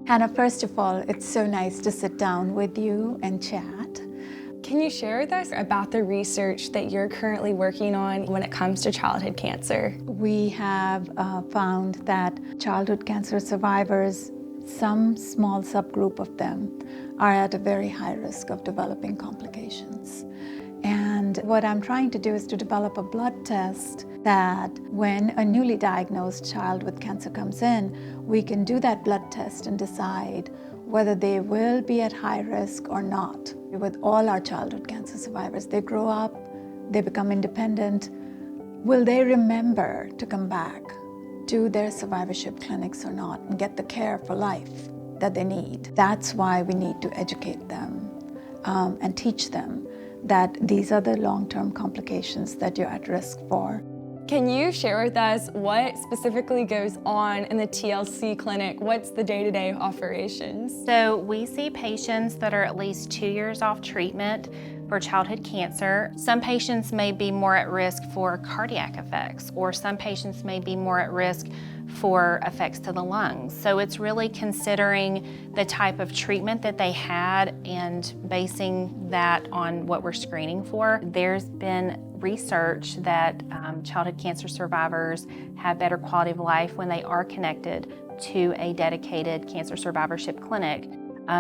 Hannah, first of all, it's so nice to sit down with you and chat. Can you share with us about the research that you're currently working on when it comes to childhood cancer? We have found that childhood cancer survivors, some small subgroup of them, are at a very high risk of developing complications. And what I'm trying to do is to develop a blood test that when a newly diagnosed child with cancer comes in, we can do that blood test and decide whether they will be at high risk or not. With all our childhood cancer survivors, they grow up, they become independent. Will they remember to come back to their survivorship clinics or not and get the care for life that they need? That's why we need to educate them and teach them that these are the long-term complications that you're at risk for. Can you share with us what specifically goes on in the TLC clinic? What's the day-to-day operations? So we see patients that are at least 2 years off treatment for childhood cancer. Some patients may be more at risk for cardiac effects, or some patients may be more at risk for effects to the lungs. So it's really considering the type of treatment that they had and basing that on what we're screening for. There's been research that childhood cancer survivors have better quality of life when they are connected to a dedicated cancer survivorship clinic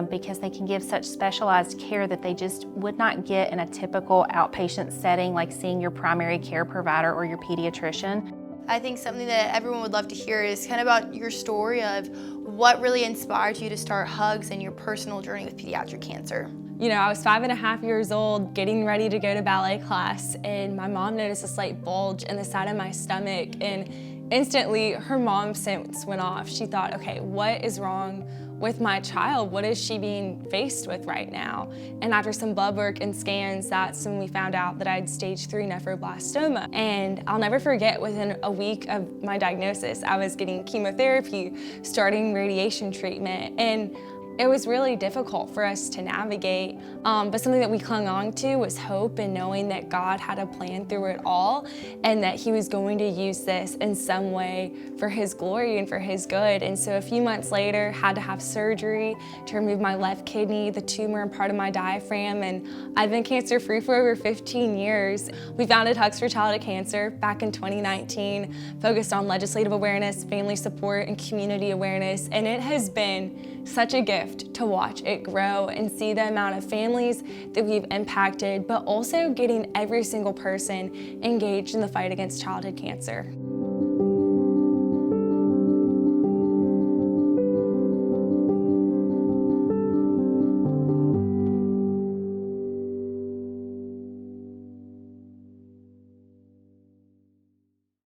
because they can give such specialized care that they just would not get in a typical outpatient setting like seeing your primary care provider or your pediatrician. I think something that everyone would love to hear is kind of about your story of what really inspired you to start H.U.G.S and your personal journey with pediatric cancer. You know, I was 5.5 years old, getting ready to go to ballet class, and my mom noticed a slight bulge in the side of my stomach, and instantly her mom sense went off. She thought, okay, what is wrong with my child? What is she being faced with right now? And after some blood work and scans, that's when we found out that I had stage 3 nephroblastoma. And I'll never forget, within a week of my diagnosis, I was getting chemotherapy, starting radiation treatment, and it was really difficult for us to navigate, but something that we clung on to was hope and knowing that God had a plan through it all and that He was going to use this in some way for His glory and for His good. And so a few months later, had to have surgery to remove my left kidney, the tumor and part of my diaphragm, and I've been cancer-free for over 15 years. We founded H.U.G.S for Childhood Cancer back in 2019, focused on legislative awareness, family support, and community awareness, and it has been such a gift to watch it grow and see the amount of families that we've impacted, but also getting every single person engaged in the fight against childhood cancer.